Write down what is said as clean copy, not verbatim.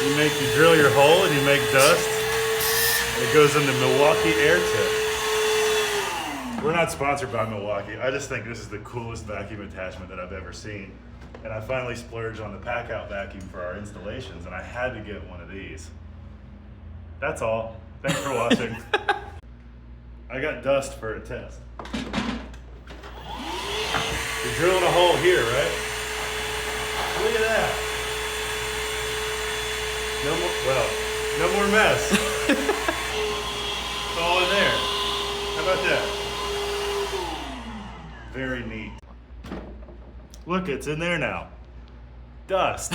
You drill your hole and you make dust, and it goes into Milwaukee Air Tip. We're not sponsored by Milwaukee. I just think this is the coolest vacuum attachment that I've ever seen. And I finally splurged on the pack out vacuum for our installations, and I had to get one of these. That's all. Thanks for watching. I got dust for a test. You're drilling a hole here, right? Look at that. No more mess. It's all in there. How about that? Very neat. Look, it's in there now. Dust.